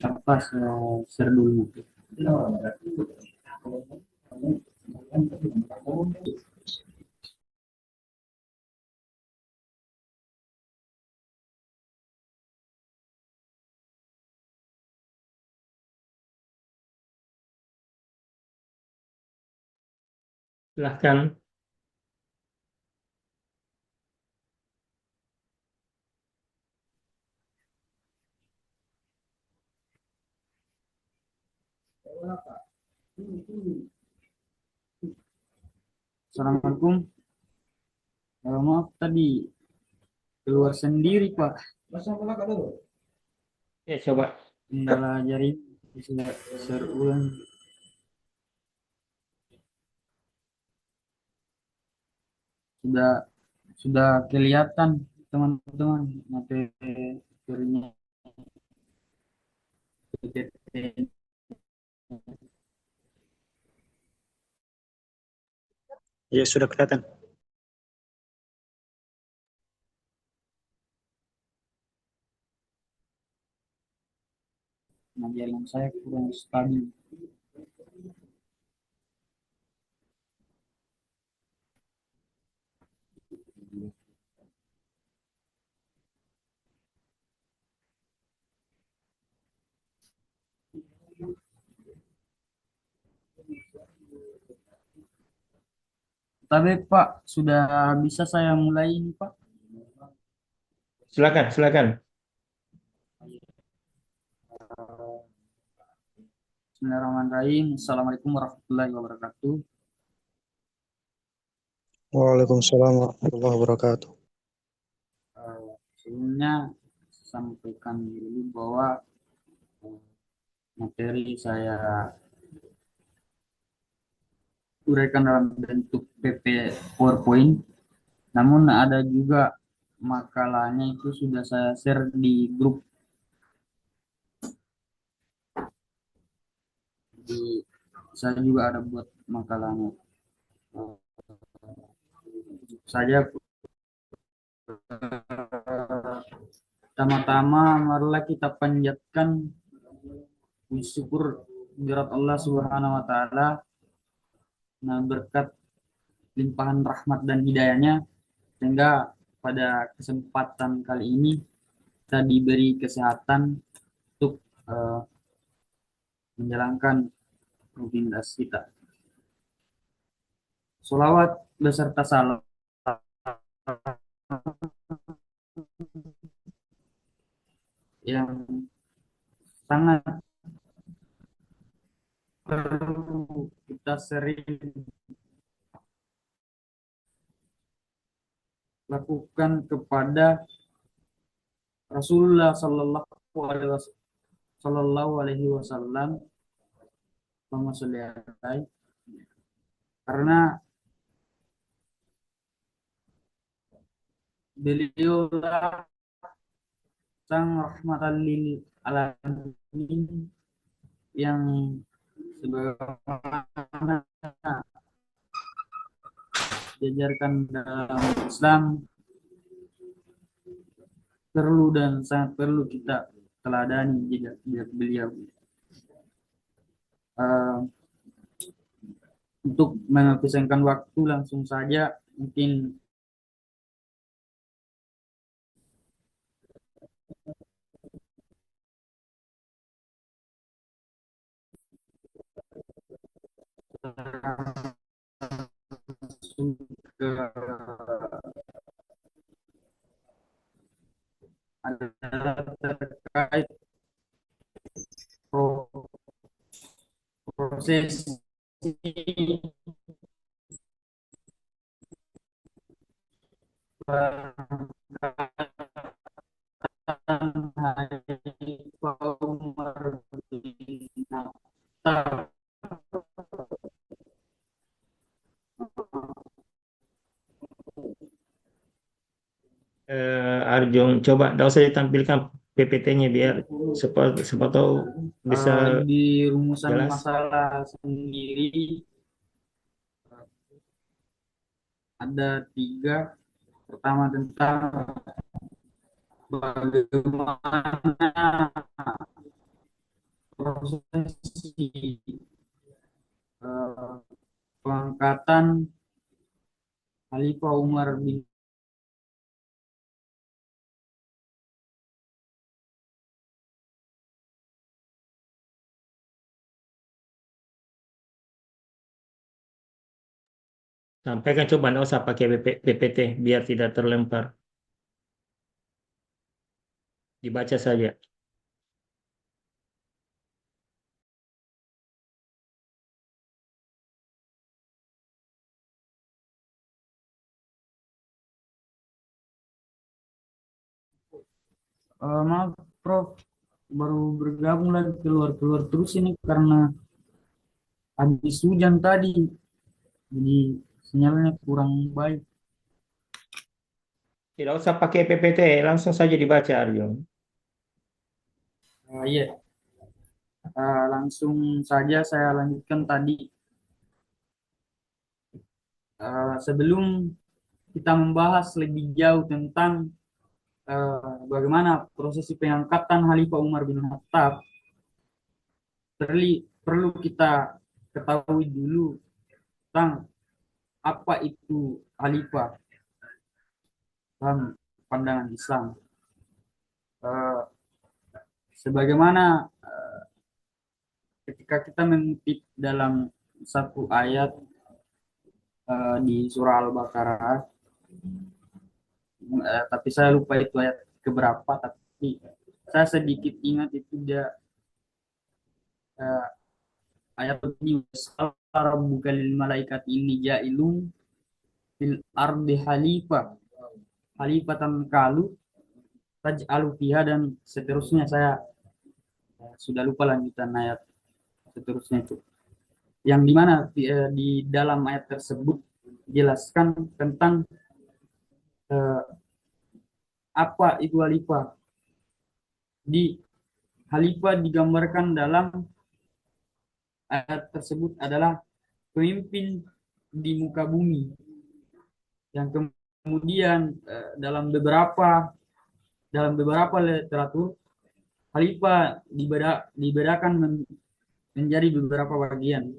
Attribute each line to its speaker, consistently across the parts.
Speaker 1: Apa share dulu.
Speaker 2: Silahkan.
Speaker 1: Assalamualaikum. Maaf tadi keluar sendiri Pak.
Speaker 2: Ya, coba.
Speaker 1: Kendala jaring bisa share ulang. Sudah sudah kelihatan teman-teman materinya PPT.
Speaker 3: Ya, sudah kelihatan.
Speaker 1: Nah, jaring saya kurang stabil. Tapi Pak, sudah bisa saya mulai ini Pak?
Speaker 2: Silakan, silakan.
Speaker 1: Bismillahirrahmanirrahim. Assalamualaikum warahmatullahi wabarakatuh.
Speaker 3: Waalaikumsalam warahmatullahi wabarakatuh.
Speaker 1: Sebelumnya sampaikan dulu bahwa eh, materi saya uraikan dalam bentuk PP PowerPoint, namun ada juga makalahnya itu sudah saya share di grup. Di saya juga ada buat makalahnya. Eh, Saja pertama-tama marilah kita panjatkan puji syukur kehadirat Allah Subhanahu wa taala, nah berkat limpahan rahmat dan hidayahnya sehingga pada kesempatan kali ini kita diberi kesehatan untuk eh, menjalankan rutinitas kita. Sholawat beserta salam yang sangat perlu kita sering lakukan kepada Rasulullah Sallallahu Alaihi Wasallam, karena beliau sang rahmatan lil alamin yang sebagaimana diajarkan dalam Islam perlu dan sangat perlu kita teladani jejak beliau. Uh, untuk menghabiskan waktu langsung saja mungkin ke adalah terkait proses hari kaum Natal.
Speaker 2: Arjun, coba dong saya tampilkan PPT-nya biar siapa tahu bisa
Speaker 1: Di rumusan
Speaker 2: jelas.
Speaker 1: masalah sendiri ada tiga. Pertama tentang bagaimana eh, pengangkatan Khalifah Umar bin
Speaker 2: Sampaikan coba, nggak usah pakai PPT biar tidak terlempar. Dibaca saja.
Speaker 1: maaf Prof, baru bergabung lagi keluar-keluar terus ini karena habis hujan tadi, jadi sinyalnya kurang baik.
Speaker 2: Tidak usah pakai PPT, langsung saja dibaca, Aryo.
Speaker 1: Iya. Langsung saja saya lanjutkan tadi. Sebelum kita membahas lebih jauh tentang bagaimana prosesi pengangkatan Khalifah Umar bin Khattab, perlu kita ketahui dulu tentang apa itu Khalifah dalam pandangan Islam. Eh, Sebagaimana ketika kita mengutip dalam satu ayat di surah Al-Baqarah, tapi saya lupa itu ayat keberapa, tapi saya sedikit ingat itu dia eh, ayat ini, rabbuka lil malaikat ini jailum fil ardi halifatan kalu taj'alu fiha, dan seterusnya. Saya sudah lupa lanjutan ayat seterusnya itu, yang dimana di dalam ayat tersebut jelaskan tentang eh, apa itu khalifah. Di Khalifah digambarkan dalam ayat tersebut adalah pemimpin di muka bumi yang kemudian dalam beberapa literatur khalifah dibedakan menjadi beberapa bagian.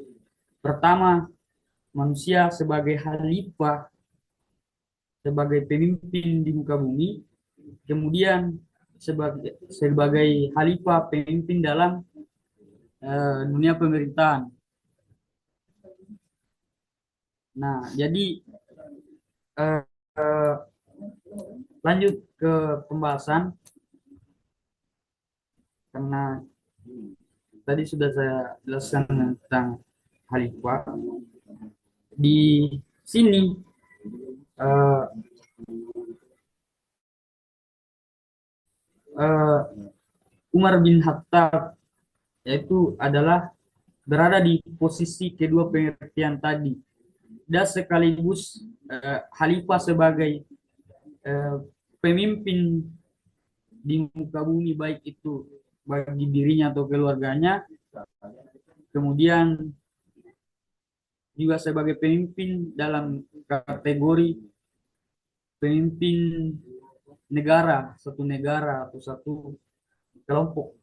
Speaker 1: Pertama, manusia sebagai khalifah, sebagai pemimpin di muka bumi, kemudian sebagai khalifah, pemimpin dalam dunia pemerintahan. Nah, jadi eh, eh, lanjut ke pembahasan, karena tadi sudah saya jelaskan tentang khalifah. Di sini eh, eh, Umar bin Khattab yaitu adalah berada di posisi kedua pengertian tadi, dan sekaligus khalifah sebagai eh, pemimpin di muka bumi, baik itu bagi dirinya atau keluarganya, kemudian juga sebagai pemimpin dalam kategori pemimpin negara, satu negara atau satu kelompok.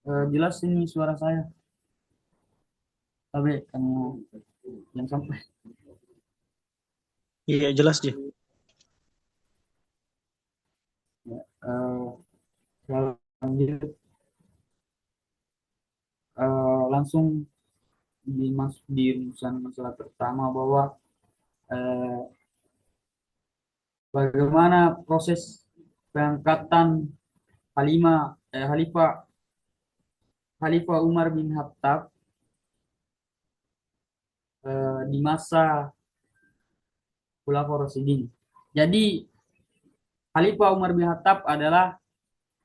Speaker 1: Jelas ini suara saya, tapi kamu yang sampai.
Speaker 3: Iya, jelas, Ji.
Speaker 1: Eh, Lanjut, langsung dimasuk di rumusan masalah pertama, bahwa eh, bagaimana proses pengangkatan Khalifah Umar bin Khattab di masa Khulafaur Rasyidin. Jadi Khalifah Umar bin Khattab adalah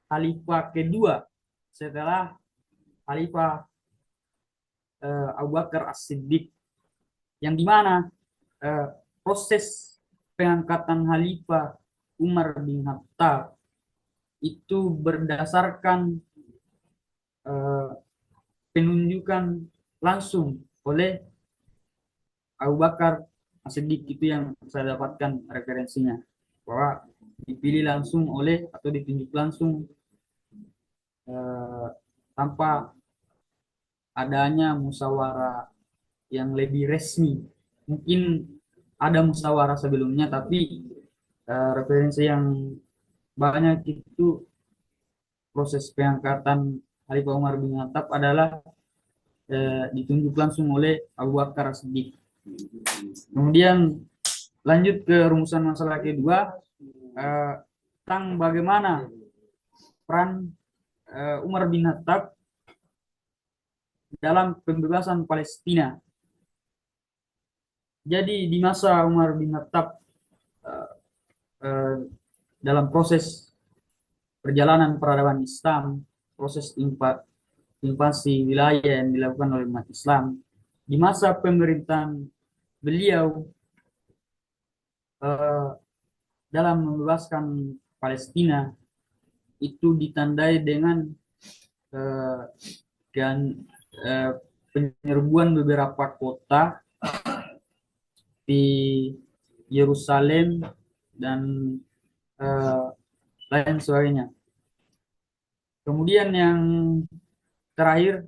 Speaker 1: khalifah kedua setelah Khalifah Abu Bakar As-Siddiq, yang dimana eh, proses pengangkatan Khalifah Umar bin Khattab itu berdasarkan eh, penunjukan langsung oleh Abu Bakar As-Siddiq. Itu yang saya dapatkan referensinya, bahwa dipilih langsung oleh atau ditunjuk langsung eh, tanpa adanya musyawarah yang lebih resmi. Mungkin ada musyawarah sebelumnya, tapi referensi yang banyak itu proses pengangkatan Khalifah Umar bin Khattab adalah ditunjuk langsung oleh Abu Bakar As-Siddiq. Kemudian lanjut ke rumusan masalah kedua, tentang bagaimana peran Umar bin Khattab dalam pembebasan Palestina. Jadi di masa Umar bin Khattab eh, eh, dalam proses perjalanan peradaban Islam, proses invasi wilayah yang dilakukan oleh umat Islam, di masa pemerintahan beliau eh, dalam membebaskan Palestina itu ditandai dengan eh, dan penyerbuan beberapa kota di Yerusalem dan eh, lain sebagainya. Kemudian yang terakhir,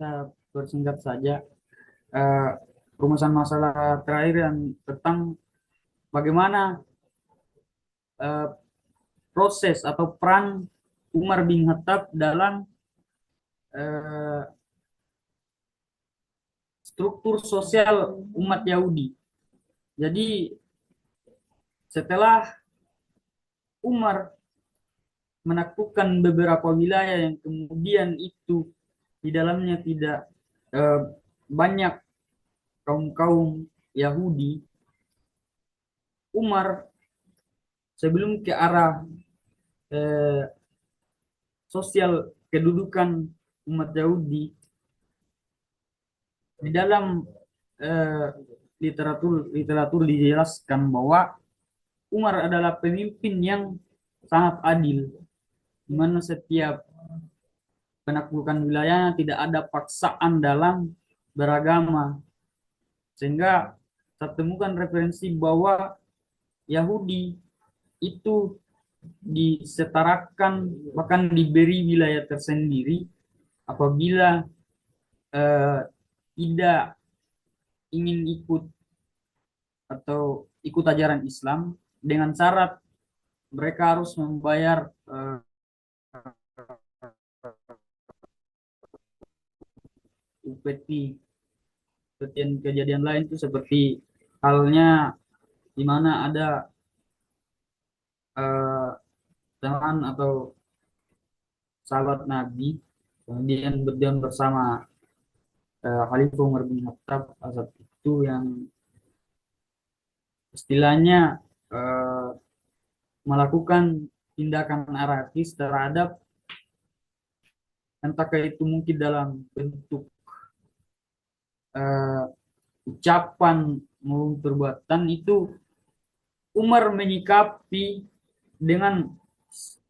Speaker 1: saya persingkat saja, eh, rumusan masalah terakhir yang tentang bagaimana eh, proses atau peran Umar bin Khattab dalam eh, struktur sosial umat Yahudi. Jadi setelah Umar menaklukkan beberapa wilayah yang kemudian itu di dalamnya tidak eh, banyak kaum-kaum Yahudi, Umar sebelum ke arah eh, sosial kedudukan umat Yahudi di dalam eh, literatur literatur dijelaskan bahwa Umar adalah pemimpin yang sangat adil, di mana setiap penaklukan wilayahnya tidak ada paksaan dalam beragama, sehingga saya temukan referensi bahwa Yahudi itu disetarakan bahkan diberi wilayah tersendiri apabila eh, tidak ingin ikut atau ikut ajaran Islam dengan syarat mereka harus membayar upeti. Kejadian lain itu seperti halnya di mana ada eh, teman atau sahabat Nabi kemudian berjalan bersama Khalifah Umar bin Khattab saat itu yang istilahnya eh, melakukan tindakan anarkis terhadap entah itu mungkin dalam bentuk eh, ucapan maupun perbuatan itu Umar menyikapi dengan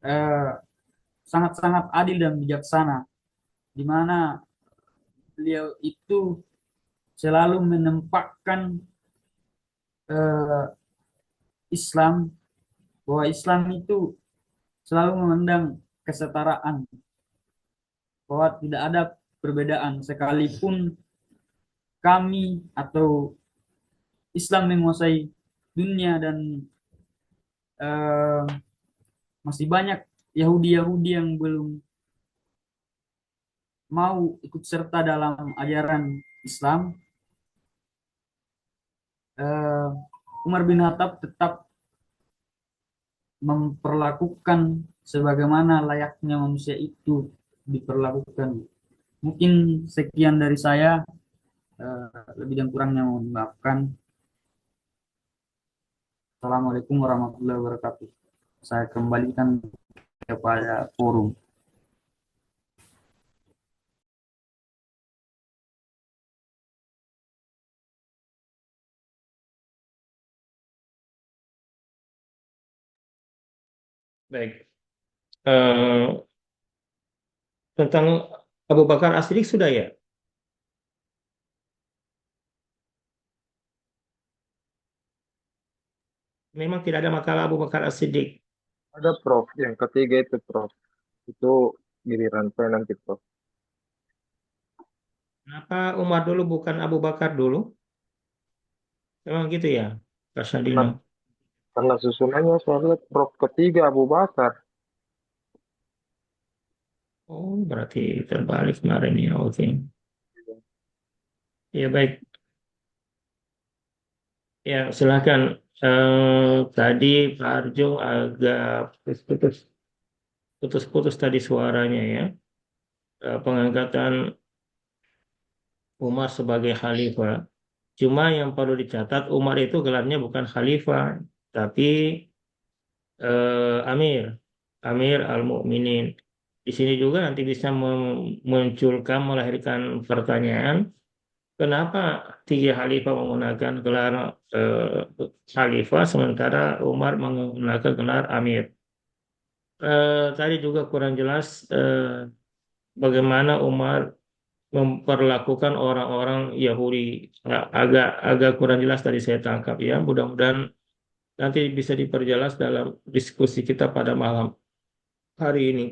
Speaker 1: eh, sangat-sangat adil dan bijaksana, di mana beliau itu selalu menempatkan eh, Islam, bahwa Islam itu selalu memandang kesetaraan, bahwa tidak ada perbedaan sekalipun kami atau Islam menguasai dunia dan eh, masih banyak Yahudi-Yahudi yang belum mau ikut serta dalam ajaran Islam. eh, Umar bin Khattab tetap memperlakukan sebagaimana layaknya manusia itu diperlakukan. Mungkin sekian dari saya, lebih dan kurangnya mohon maafkan. Assalamualaikum warahmatullahi wabarakatuh. Saya kembalikan kepada forum.
Speaker 2: Baik. Eh, tentang Abu Bakar As-Siddiq sudah ya? Memang tidak ada makalah Abu Bakar As-Siddiq.
Speaker 4: Ada Prof, yang ketiga itu Prof. Itu giliran saya nanti Prof.
Speaker 2: Kenapa Umar dulu bukan Abu Bakar dulu? Memang gitu ya, Kak
Speaker 4: Karena,
Speaker 2: Sadino.
Speaker 4: karena susunannya saya lihat Prof ketiga Abu Bakar.
Speaker 2: Oh, berarti terbalik kemarin ya. Oke. Ya baik. Ya silakan. Tadi Pak Arjo agak putus-putus, putus-putus tadi suaranya ya. Pengangkatan Umar sebagai khalifah. Cuma yang perlu dicatat, Umar itu gelarnya bukan khalifah, tapi Amir, Amir Al-Mu'minin. Di sini juga nanti bisa memunculkan, melahirkan pertanyaan, kenapa tiga khalifah menggunakan gelar khalifah, sementara Umar menggunakan gelar Amir. Tadi juga kurang jelas bagaimana Umar memperlakukan orang-orang Yahudi. Agak agak kurang jelas tadi saya tangkap ya. Mudah-mudahan nanti bisa diperjelas dalam diskusi kita pada malam hari ini.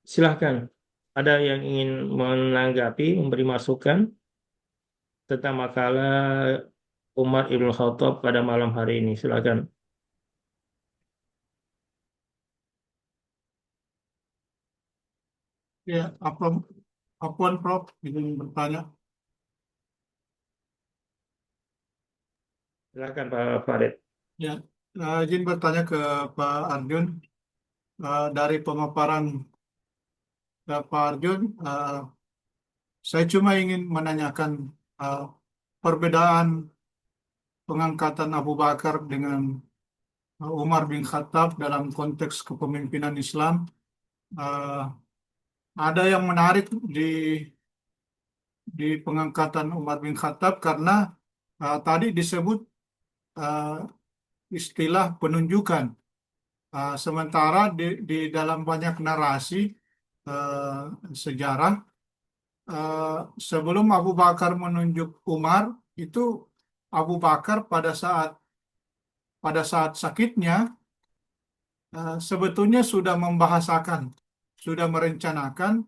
Speaker 2: Silahkan. Ada yang ingin menanggapi, memberi masukan tentang makalah Umar Ibn Khattab pada malam hari ini. Silahkan.
Speaker 5: Ya, apapun Prof, izin bertanya.
Speaker 2: Silahkan Pak Farid.
Speaker 5: Ya, izin bertanya ke Pak Arjun. Dari pemaparan Pak Arjun, saya cuma ingin menanyakan eh, perbedaan pengangkatan Abu Bakar dengan Umar bin Khattab dalam konteks kepemimpinan Islam. Eh, ada yang menarik di pengangkatan Umar bin Khattab karena tadi disebut eh, istilah penunjukan. Sementara di dalam banyak narasi eh, sejarah, eh, sebelum Abu Bakar menunjuk Umar, itu Abu Bakar pada saat sakitnya sebetulnya sudah membahasakan, sudah merencanakan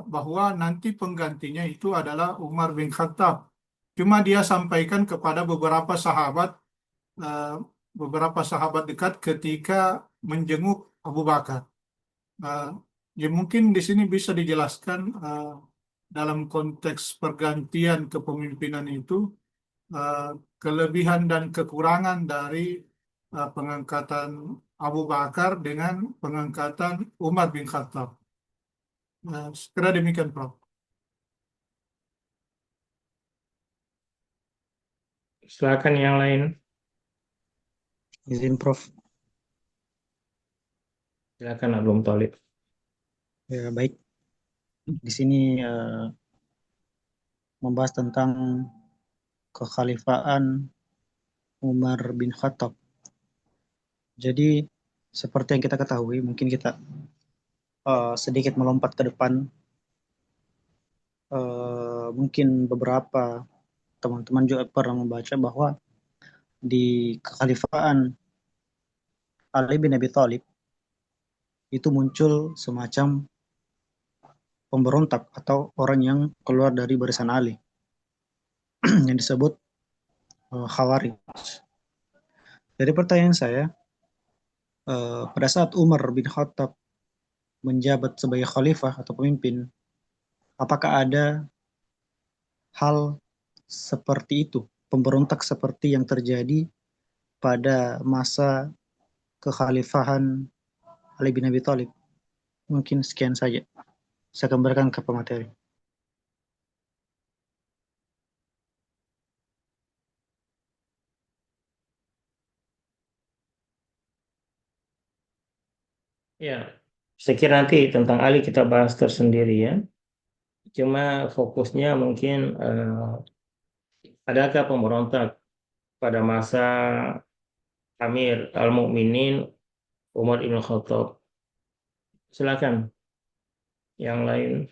Speaker 5: bahwa nanti penggantinya itu adalah Umar bin Khattab. Cuma dia sampaikan kepada eh, beberapa sahabat dekat ketika menjenguk Abu Bakar. Eh, ya mungkin di sini bisa dijelaskan dalam konteks pergantian kepemimpinan itu eh, kelebihan dan kekurangan dari pengangkatan Abu Bakar dengan pengangkatan Umar bin Khattab. Sekira demikian, Prof.
Speaker 2: Silahkan yang lain.
Speaker 3: Izin Prof.
Speaker 2: Silahkan Abdul Thalib.
Speaker 3: Ya, baik. Di sini membahas tentang kekhalifahan Umar bin Khattab. Jadi, seperti yang kita ketahui, mungkin kita sedikit melompat ke depan. Mungkin beberapa teman-teman juga pernah membaca bahwa di kekhalifahan Ali bin Abi Thalib itu muncul semacam pemberontak atau orang yang keluar dari barisan Ali yang disebut Khawarij. Jadi pertanyaan saya, pada saat Umar bin Khattab menjabat sebagai khalifah atau pemimpin, apakah ada hal seperti itu, pemberontak seperti yang terjadi pada masa kekhalifahan Ali bin Abi Thalib? Mungkin sekian saja. Saya kembalikan ke pemateri.
Speaker 2: Ya, saya kira nanti tentang Ali kita bahas tersendiri ya. Cuma fokusnya mungkin adakah pemberontak pada masa Amir Al-Mu'minin Umar Ibn Khattab. Silakan yang lain.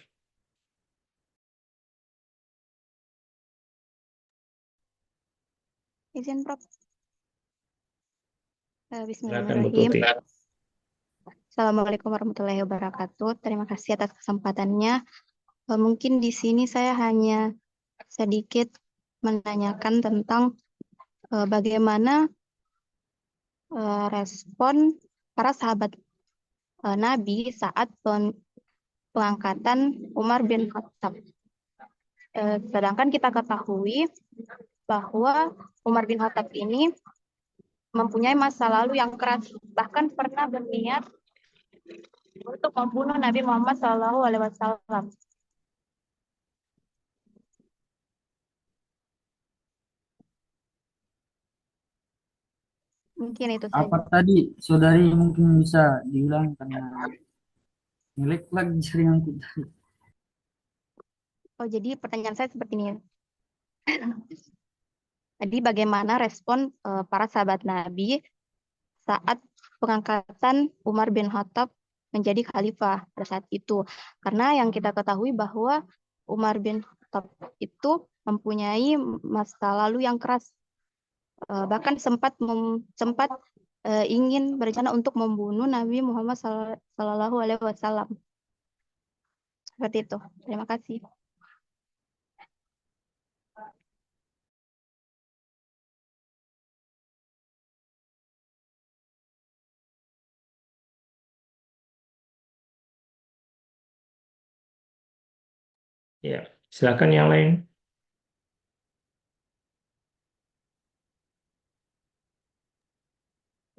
Speaker 6: Izin, Prof.
Speaker 2: Silakan Bu
Speaker 6: Bismillahirrahmanirrahim.
Speaker 2: Tuti.
Speaker 6: Assalamualaikum warahmatullahi wabarakatuh. Terima kasih atas kesempatannya. Mungkin di sini saya hanya sedikit menanyakan tentang bagaimana respon para sahabat Nabi saat pengangkatan Umar bin Khattab. Sedangkan kita ketahui bahwa Umar bin Khattab ini mempunyai masa lalu yang keras, bahkan pernah berniat untuk membunuh Nabi Muhammad SAW. Mungkin itu
Speaker 1: Apa
Speaker 6: saja.
Speaker 1: tadi saudari mungkin bisa diulang karena ngelek lagi jaringanku.
Speaker 6: Oh, jadi pertanyaan saya seperti ini. Jadi bagaimana respon para sahabat Nabi saat pengangkatan Umar bin Khattab menjadi khalifah pada saat itu? Karena yang kita ketahui bahwa Umar bin Khattab itu mempunyai masa lalu yang keras. Bahkan sempat ingin berencana untuk membunuh Nabi Muhammad SAW. Seperti itu. Terima kasih.
Speaker 2: Ya, silakan yang lain.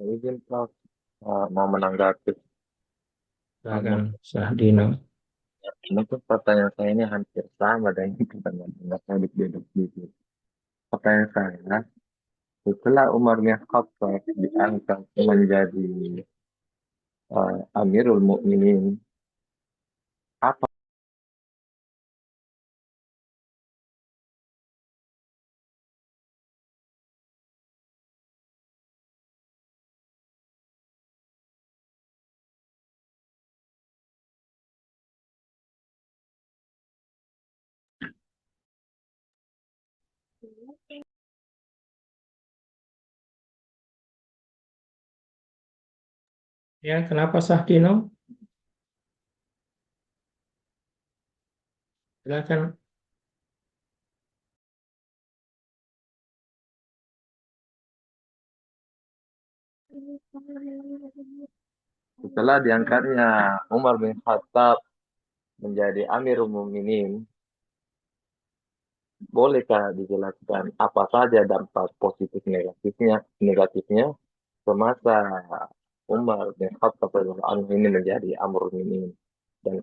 Speaker 4: Izin Prof, mau menanggapi.
Speaker 2: Silakan Sahdino.
Speaker 4: Mungkin pertanyaan saya ini hampir sama dengan pertanyaan Anda sedikit sedikit. Pertanyaan saya, setelah Umar bin Khattab diangkat menjadi Amirul Mukminin, apa
Speaker 2: Ya, kenapa Sahdino? Silakan.
Speaker 4: setelah diangkatnya Umar bin Khattab menjadi Amirul Mukminin, bolehkah dijelaskan apa saja dampak positif negatifnya semasa Umar bin Khattab radhiyallahu anhu ini menjadi Amirul Mukminin, dan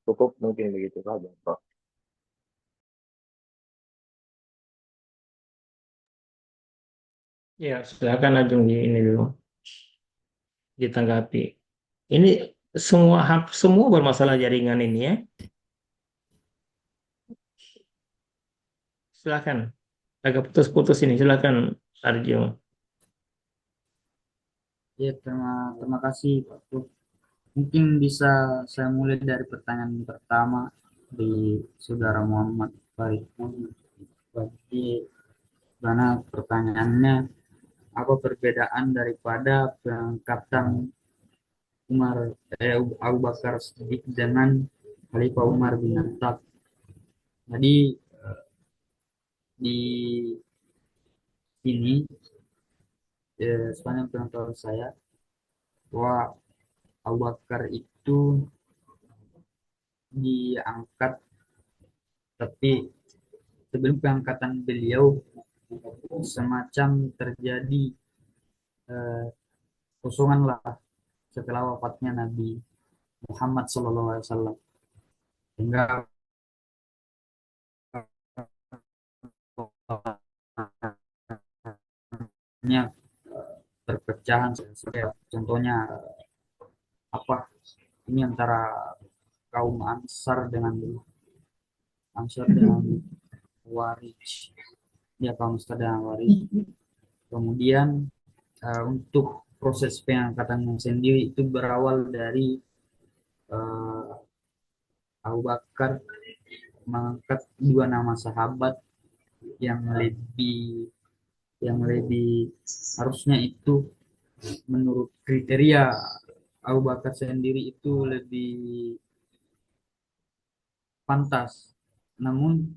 Speaker 4: cukup mungkin begitu saja, Pak.
Speaker 2: Ya, silakan Ajeng di ini dulu ditanggapi. Ini semua bermasalah jaringan ini ya. Silakan. Agak putus-putus ini. Silakan Arjo.
Speaker 1: Ya, terima kasih Pak Prof. Mungkin bisa saya mulai dari pertanyaan pertama di Saudara Muhammad Farid. Jadi, karena pertanyaannya apa perbedaan daripada pengangkatan Abu Bakar Siddiq dengan Khalifah Umar bin Khattab. Jadi di sini sepanjang pengetahuan saya bahwa Abu Bakar itu diangkat, tapi sebelum pengangkatan beliau semacam terjadi kosongan lah setelah wafatnya Nabi Muhammad SAW, sehingga banyak perpecahan. Contohnya apa ini antara kaum Ansar dengan Warij, ya kaum Ansar dengan Warij. Kemudian untuk proses pengangkatan sendiri itu berawal dari Abu Bakar mengangkat dua nama sahabat yang lebih harusnya itu menurut kriteria Abu Bakar sendiri itu lebih pantas. Namun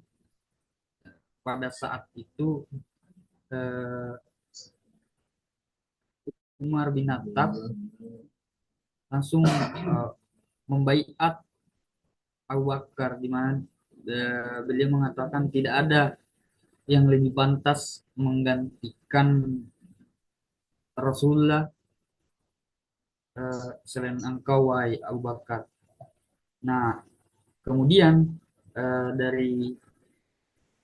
Speaker 1: pada saat itu eh, Umar bin Khattab langsung membaiat Abu Bakar, di mana beliau mengatakan tidak ada yang lebih pantas menggantikan Rasulullah selain engkau wahai Abu Bakar. Nah, kemudian dari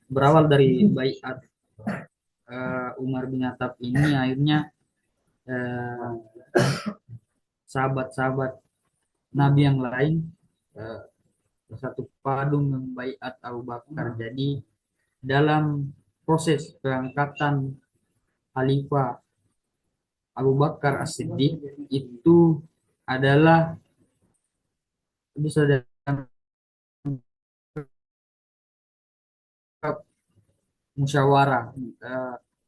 Speaker 1: berawal dari baiat Umar bin Khattab ini akhirnya eh, sahabat-sahabat Nabi yang lain eh, bersatu padu membaiat Abu Bakar. Jadi dalam proses pengangkatan Khalifah Abu Bakar As-Siddiq itu adalah bisa dengan musyawarah.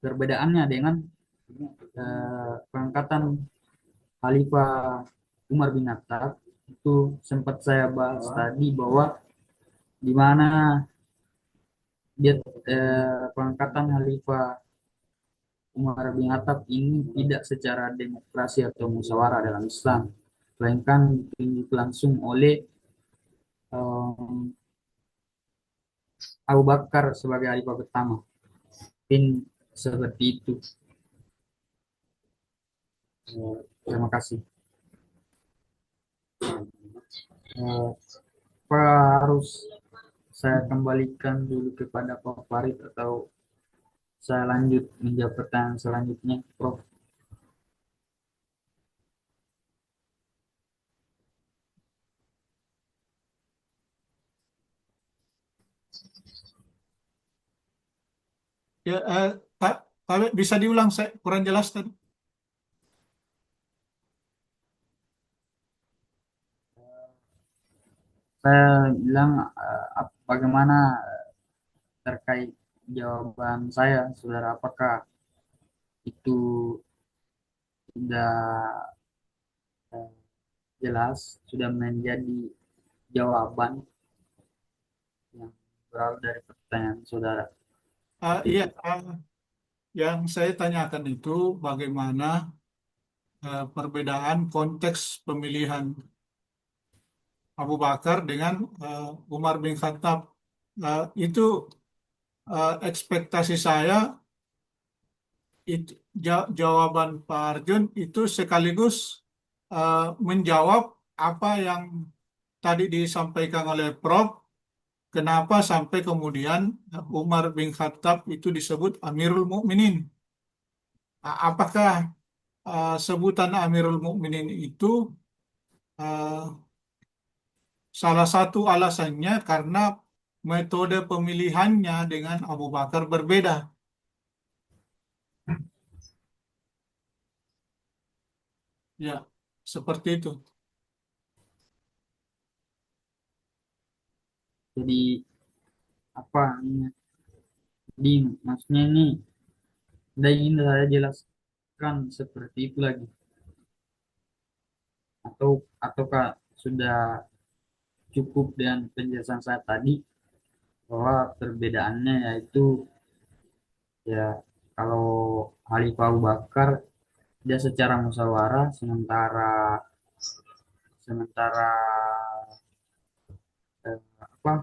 Speaker 1: Perbedaannya dengan pengangkatan Khalifah Umar bin Khattab itu sempat saya bahas tadi bahwa di mana dia pengangkatan Khalifah Umar bin Khattab ini tidak secara demokrasi atau musyawarah dalam Islam, melainkan ditunjuk langsung oleh um, Abu Bakar sebagai khalifah pertama. Mungkin seperti itu. Terima kasih. Apa harus saya kembalikan dulu kepada Pak Farid atau saya lanjut menjawab pertanyaan selanjutnya, Prof?
Speaker 5: Ya, Pak, bisa diulang, saya kurang jelas tadi.
Speaker 1: Saya bilang bagaimana terkait jawaban saya, saudara, apakah itu sudah eh, jelas, sudah menjadi jawaban yang berawal dari pertanyaan saudara?
Speaker 5: Iya, yang saya tanyakan itu bagaimana perbedaan konteks pemilihan Abu Bakar dengan Umar bin Khattab. Itu ekspektasi saya itu jawaban Pak Arjun itu sekaligus menjawab apa yang tadi disampaikan oleh Prof. Kenapa sampai kemudian Umar bin Khattab itu disebut Amirul Mukminin? Apakah sebutan Amirul Mukminin itu uh, salah satu alasannya karena metode pemilihannya dengan Abu Bakar berbeda? Ya, seperti itu.
Speaker 1: Jadi apa ini? Jadi maksudnya ini tidak ingin saya jelaskan seperti itu lagi, ataukah sudah cukup dengan penjelasan saya tadi bahwa perbedaannya yaitu ya kalau Khalifah Abu Bakar dia secara musyawarah, sementara sementara apa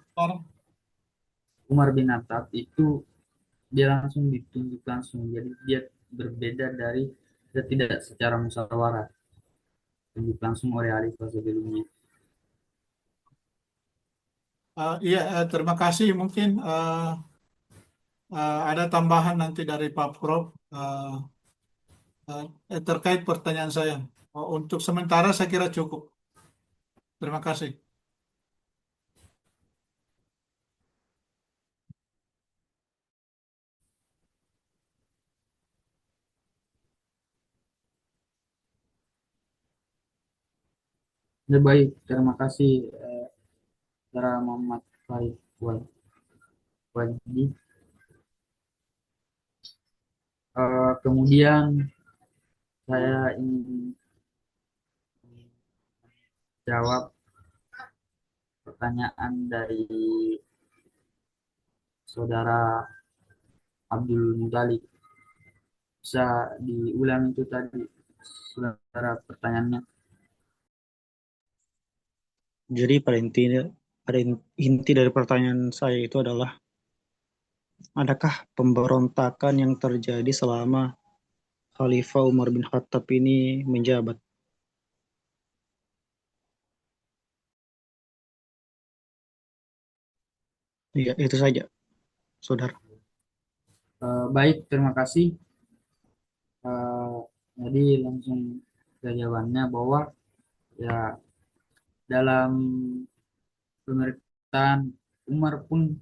Speaker 1: Umar bin Khattab itu dia langsung ditunjuk langsung, jadi dia berbeda dari dia tidak secara musyawarah, ditunjuk langsung oleh Khalifah sebelumnya.
Speaker 5: Iya, terima kasih. Mungkin ada tambahan nanti dari Pak Prof. Terkait pertanyaan saya. Untuk sementara saya kira cukup. Terima kasih.
Speaker 1: Ya, baik, terima kasih Saudara Muhammad Farid Wajdi. Kemudian Saya ingin jawab pertanyaan dari saudara Abdul Muthalib. Bisa diulang itu tadi, saudara, pertanyaannya?
Speaker 3: Jadi pada inti dari pertanyaan saya itu adalah, adakah pemberontakan yang terjadi selama Khalifah Umar bin Khattab ini menjabat? Iya, itu saja, saudara.
Speaker 1: Baik, terima kasih. Eh, jadi langsung ke jawabannya bahwa ya dalam pemerintahan Umar pun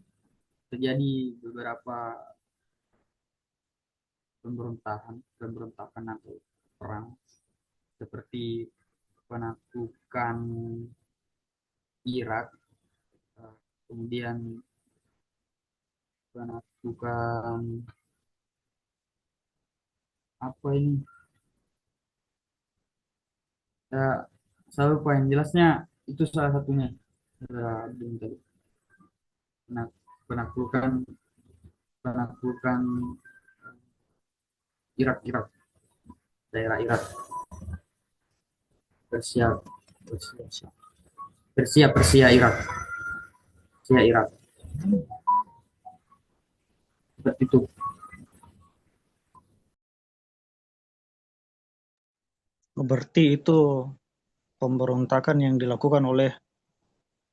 Speaker 1: terjadi beberapa pemberontakan atau perang, seperti penaklukan Irak, kemudian penaklukan apa ini, ya saya lupa yang jelasnya, itu salah satunya. Belum tadi penaklukan penaklukan Irak, daerah Irak, Persia Persia Persia Persia Irak, Persia Irak, seperti itu.
Speaker 3: Berarti itu pemberontakan yang dilakukan oleh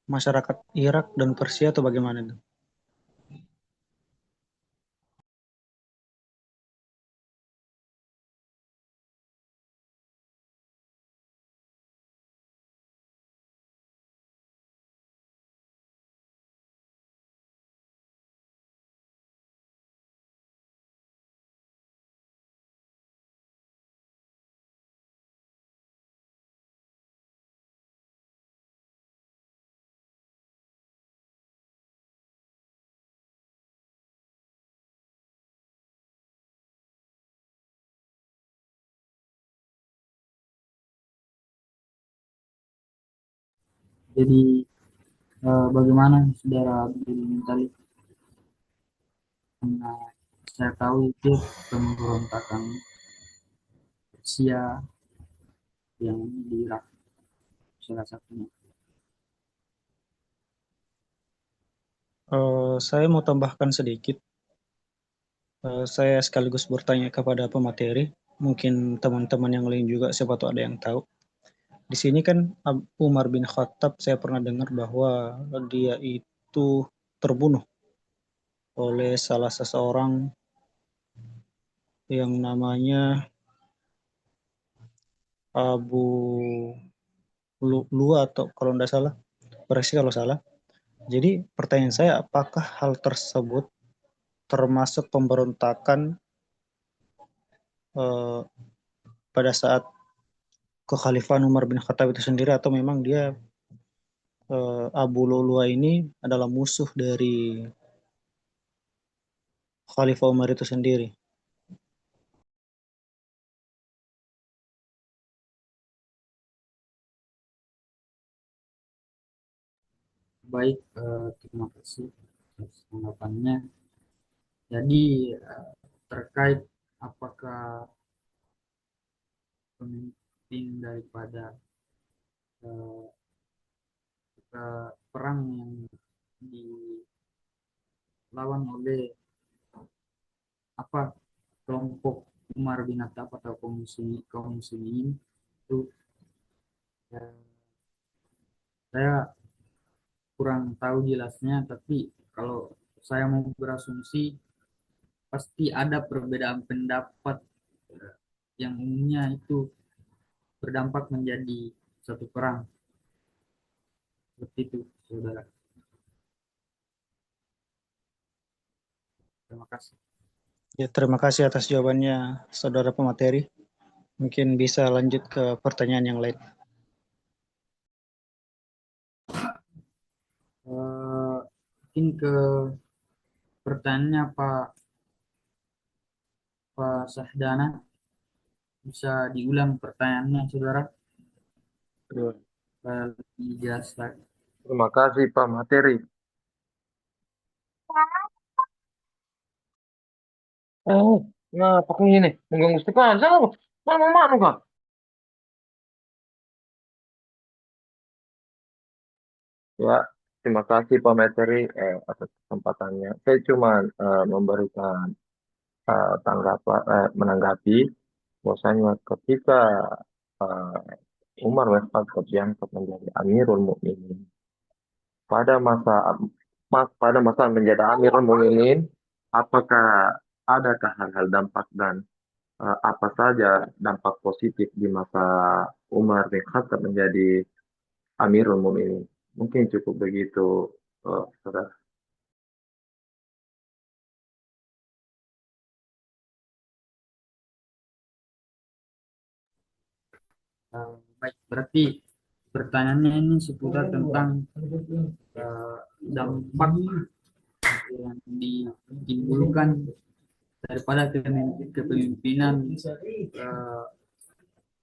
Speaker 3: masyarakat Irak dan Persia atau bagaimana itu?
Speaker 1: Jadi bagaimana saudara Abdul tadi, karena saya tahu itu pemberontakan Persia yang di Irak salah satunya.
Speaker 3: Saya mau tambahkan sedikit. Saya sekaligus bertanya kepada pemateri. Mungkin teman-teman yang lain juga, siapa tahu ada yang tahu. Di sini kan Umar bin Khattab, saya pernah dengar bahwa dia itu terbunuh oleh salah seseorang yang namanya Abu Lua, atau kalau tidak salah, koreksi kalau salah. Jadi pertanyaan saya, apakah hal tersebut termasuk pemberontakan eh, pada saat kekhalifahan Umar bin Khattab itu sendiri, atau memang dia Abu Lu'lu'a ini adalah musuh dari Khalifah Umar itu sendiri?
Speaker 1: Baik, terima kasih atas tanggapannya. Jadi terkait apakah pemimpin daripada eh, perang yang dilawan oleh apa kelompok Umar bin Khattab atau kaum muslimin itu, eh, saya kurang tahu jelasnya, tapi kalau saya mau berasumsi pasti ada perbedaan pendapat eh, yang umumnya itu berdampak menjadi satu perang, seperti itu, saudara. Terima kasih.
Speaker 3: Ya, terima kasih atas jawabannya, saudara pemateri. Mungkin bisa lanjut ke pertanyaan yang lain.
Speaker 1: Mungkin ke pertanyaannya Pak Sahdana. Bisa diulang pertanyaannya, saudara?
Speaker 4: Terima
Speaker 1: Lebih jelas lagi.
Speaker 4: terima kasih Pak Materi. Oh, nah pakai ini mengganggu Stefan. Mana mana Kak? Ya, terima kasih Pak Materi atas kesempatannya. Saya cuma memberikan menanggapi bahwasanya ketika Umar bin Khattab diangkat menjadi Amirul Mukminin pada pada masa menjadi Amirul Mukminin, apakah adakah hal-hal dampak dan apa saja dampak positif di masa Umar bin Khattab menjadi Amirul Mukminin? Mungkin cukup begitu, saudara.
Speaker 1: Baik, berarti pertanyaannya ini seputar tentang dampak yang ditimbulkan daripada kepemimpinan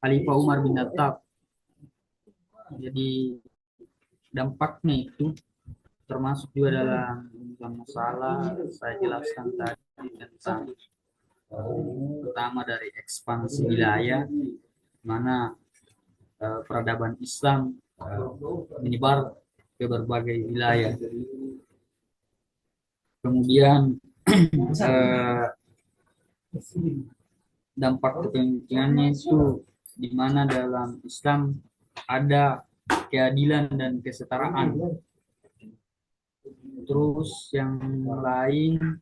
Speaker 1: Khalifah Umar bin Khattab. Jadi dampaknya itu termasuk juga dalam masalah saya jelaskan tadi tentang pertama dari ekspansi wilayah, mana peradaban Islam menyebar ke berbagai wilayah. Kemudian dampak kepemimpinannya itu di mana dalam Islam ada keadilan dan kesetaraan. Terus yang lain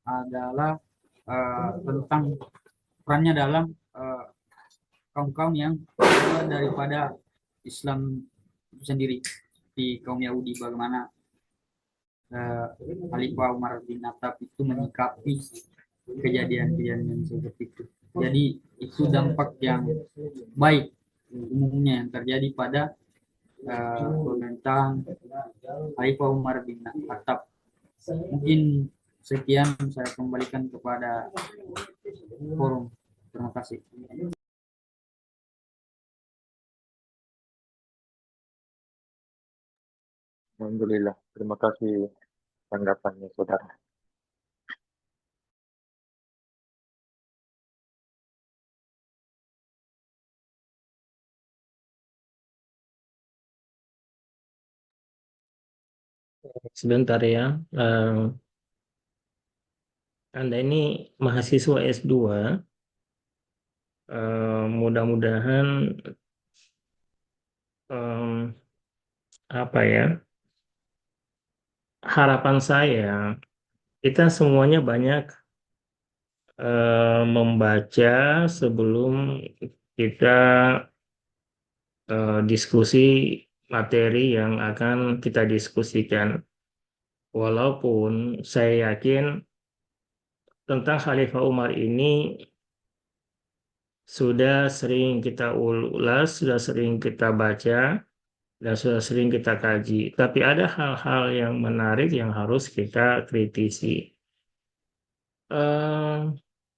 Speaker 1: adalah tentang perannya dalam kaum-kaum yang daripada Islam itu sendiri, di kaum Yahudi, bagaimana Khalifah Umar bin Khattab itu menyikapi kejadian-kejadian seperti itu. Jadi itu dampak yang baik umumnya yang terjadi pada pemerintahan Khalifah Umar bin Khattab. Mungkin sekian, saya kembalikan kepada forum. Terima kasih.
Speaker 4: Alhamdulillah. Terima kasih tanggapannya, saudara.
Speaker 2: Sebentar ya. Anda ini mahasiswa S2. Mudah-mudahan apa ya, harapan saya kita semuanya banyak membaca sebelum kita diskusi materi yang akan kita diskusikan. Walaupun saya yakin tentang Khalifah Umar ini sudah sering kita ulas, sudah sering kita baca, dan sudah sering kita kaji. Tapi ada hal-hal yang menarik yang harus kita kritisi.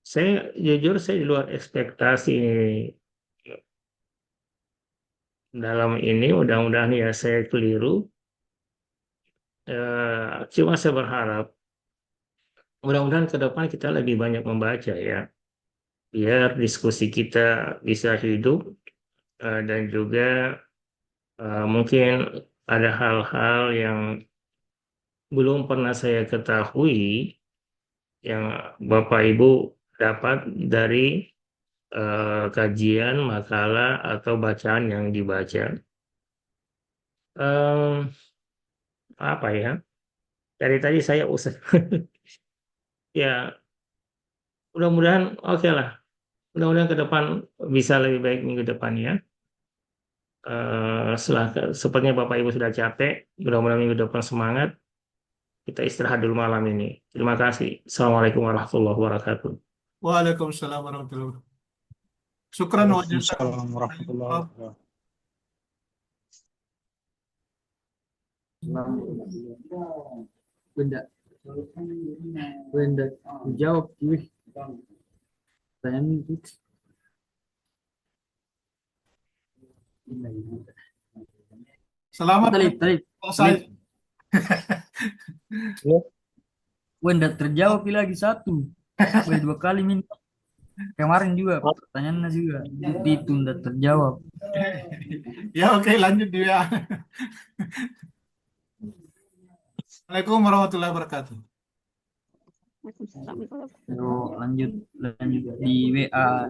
Speaker 2: Saya jujur saya di luar ekspektasi dalam ini. Mudah-mudahan ya saya keliru. Cuma saya berharap mudah-mudahan ke depan kita lebih banyak membaca ya, biar diskusi kita bisa hidup, dan juga mungkin ada hal-hal yang belum pernah saya ketahui yang Bapak Ibu dapat dari kajian, makalah, atau bacaan yang dibaca. Em, Apa ya? Dari tadi saya usah ya, mudah-mudahan oke lah. Mudah-mudahan ke depan bisa lebih baik minggu depan ya. Sepertinya Bapak Ibu sudah capek. Mudah-mudahan minggu depan semangat. Kita istirahat dulu malam ini. Terima kasih. Assalamualaikum warahmatullahi wabarakatuh.
Speaker 5: Waalaikumsalam warahmatullahi wabarakatuh. Syukran wa jazakallahu
Speaker 3: Waalaikumsalam warahmatullahi wabarakatuh.
Speaker 1: Benda Hendak jawab, wih. Pertanyaan itu.
Speaker 5: Selamat
Speaker 1: Talib, Talib,
Speaker 5: selesai.
Speaker 1: Hendak terjawab lagi satu. Wih, 2 kali minta. Kemarin juga pertanyaannya juga itu hendak terjawab.
Speaker 5: Ya oke, lanjut dia. Assalamualaikum warahmatullahi wabarakatuh.
Speaker 1: Lanjut di WA